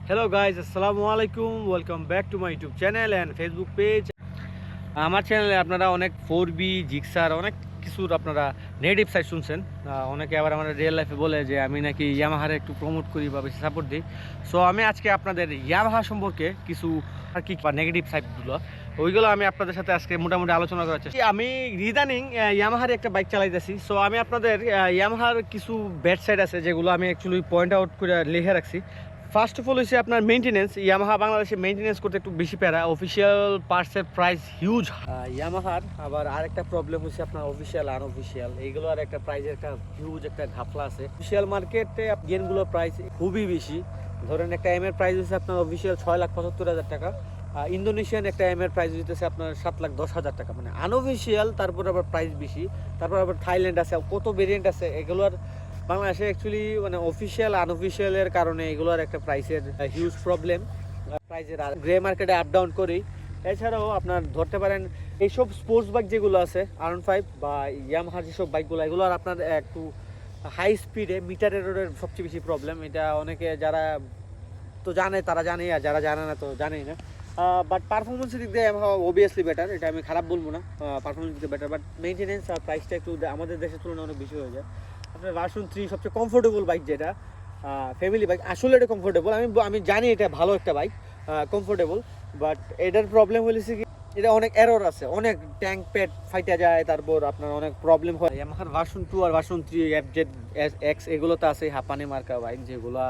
Hello guys, আসসালামু আলাইকুম। Welcome back to my YouTube channel and Facebook page. আমার চ্যানেলে আপনারা অনেক 4B জিক্সার অনেক কিছুর আপনারা নেগেটিভ সাইড শুনছেন। অনেকে আবার আমার রিয়েল লাইফে বলে যে আমি নাকি ইয়ামাহার একটু প্রমোট করি বা বেশি সাপোর্ট দিই। সো আমি আজকে আপনাদের ইয়ামাহা সম্পর্কে কিছু আর কি বা নেগেটিভ সাইডগুলো ওইগুলো আমি আপনাদের সাথে আজকে মোটামুটি আলোচনা করার চেষ্টা। আমি রিদানিং ইয়ামাহার একটা বাইক চালাইতেছি। সো আমি আপনাদের ইয়ামাহার কিছু ব্যাড সাইড আছে যেগুলো আমি অ্যাকচুয়ালি পয়েন্ট আউট করে লিখে রাখছি। ফার্স্ট অফ অল হচ্ছে আপনার মেনটেনেন্স। ইয়ামাহা বাংলাদেশে মেনটেনেন্স করতে একটু বেশি প্যারা। অফিসিয়াল পার্টসের প্রাইস হিউজ। ইয়ামাহার আবার আরেকটা প্রবলেম হচ্ছে আপনার অফিসিয়াল আনঅফিসিয়াল এইগুলোর একটা প্রাইসের একটা হিউজ একটা ঘাপলা আছে। অফিসিয়াল মার্কেটে গেনগুলোর প্রাইস খুবই বেশি। ধরেন একটা এম এর প্রাইস হচ্ছে আপনার অফিসিয়াল 6,75,000 টাকা। ইন্দোনেশিয়ান একটা এম এর প্রাইস হইতেছে আপনার 7,10,000 টাকা, মানে আনঅফিসিয়াল। তারপর আবার প্রাইস বেশি। তারপর আবার থাইল্যান্ড আছে, কত ভেরিয়েন্ট আছে এগুলোর। বাংলাদেশে অ্যাকচুয়ালি মানে অফিসিয়াল আনঅফিসিয়ালের কারণে এগুলোর একটা প্রাইসের হিউজ প্রবলেম। প্রাইসের আর গ্রে মার্কেটে আপ ডাউন করি। এছাড়াও আপনার ধরতে পারেন এইসব স্পোর্টস বাইক যেগুলো আছে R15 বা ইয়ামাহার যেসব বাইকগুলো, এগুলো আর আপনার একটু হাই স্পিডে মিটার এররের সবচেয়ে বেশি প্রবলেম। এটা অনেকে যারা তো জানে তারা জানে, আর যারা জানে না তো জানেই না। বাট পারফরমেন্সের দিক দিয়ে অবভিয়াসলি বেটার, এটা আমি খারাপ বলবো না। পারফরমেন্স দিক দিয়ে বেটার, বাট মেনটেনেন্স আর প্রাইসটা একটু আমাদের দেশের তুলনায় অনেক বেশি হয়ে যায়। আপনার ভার্সন 3 সবচেয়ে কমফোর্টেবল বাইক, যেটা ফ্যামিলি বাইক। আসলে এটা কমফোর্টেবল, আমি জানি এটা ভালো একটা বাইক, কমফোর্টেবল। বাট এটার প্রবলেম হয়েছে কি, এটা অনেক এরর আছে, অনেক ট্যাঙ্ক প্যাড ফাইটা যায়, তারপর আপনার অনেক প্রবলেম হয়। আমার ভার্সন 2 আর ভার্সন 3 FZ X এগুলোতে আছে হাঁপানি মার্কা বাইক, যেগুলো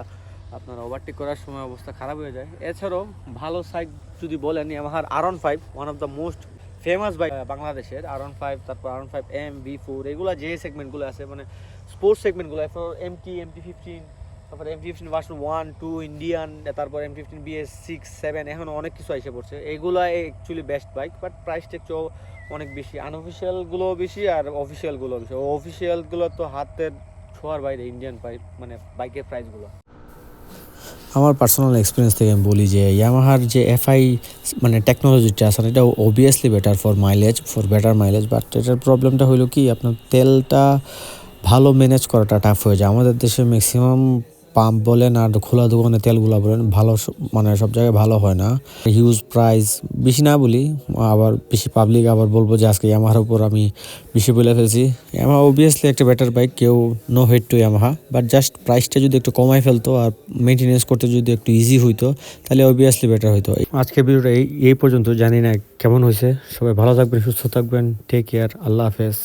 আপনার ওভারটেক করার সময় অবস্থা খারাপ হয়ে যায়। এছাড়াও ভালো সাইড যদি বলেন, আমার R15 one of the most famous bike বাংলাদেশের। R15, তারপর R15M, V4 এগুলো যে সেগমেন্টগুলো আছে, মানে স্পোর্টস সেগমেন্টগুলো। এরপর MT15, তারপর MT15 ভার্সন 1, 2 ইন্ডিয়ান, তারপর MT15 BS 6, 7, এখন অনেক কিছু এসে পড়ছে। এগুলো অ্যাকচুয়ালি বেস্ট বাইক, বাট প্রাইসটা একটু অনেক বেশি। আনঅফিসিয়ালগুলো বেশি আর অফিসিয়ালগুলো বেশি। অফিসিয়ালগুলো তো হাতের ছোঁয়ার বাইরে ইন্ডিয়ান বাইক, মানে বাইকের প্রাইসগুলো। আমার পার্সোনাল এক্সপিরিয়েন্স থেকে আমি বলি যে ইয়ামাহার যে এফআই মানে টেকনোলজিটা আছে এটা obviously better for mileage, for better mileage. But এটার প্রবলেমটা হলো কি, আপনার তেলটা ভালো ম্যানেজ করাটা টাফ হয়ে যায়। আমাদের দেশে ম্যাক্সিমাম পাম্প বলেন আর খোলা দোকানে তেলগুলো বলেন ভালো মানে সব জায়গায় ভালো হয় না। হিউজ প্রাইস, বেশি না বলি আবার বেশি পাবলিক আবার বলবো যে আজকে ইয়ামাহার উপর আমি বেশি বলে ফেলছি। ইয়ামাহা অবভিয়াসলি একটা বেটার বাইক, কেউ no hate to Yamaha, but just প্রাইসটা যদি একটু কমাই ফেলতো আর মেনটেনেন্স করতে যদি একটু ইজি হইতো তাহলে অবভিয়াসলি বেটার হইতো। আজকের ভিডিওটা এই পর্যন্ত। জানি না কেমন হয়েছে। সবাই ভালো থাকবেন, সুস্থ থাকবেন। টেক কেয়ার, আল্লাহ হাফেজ।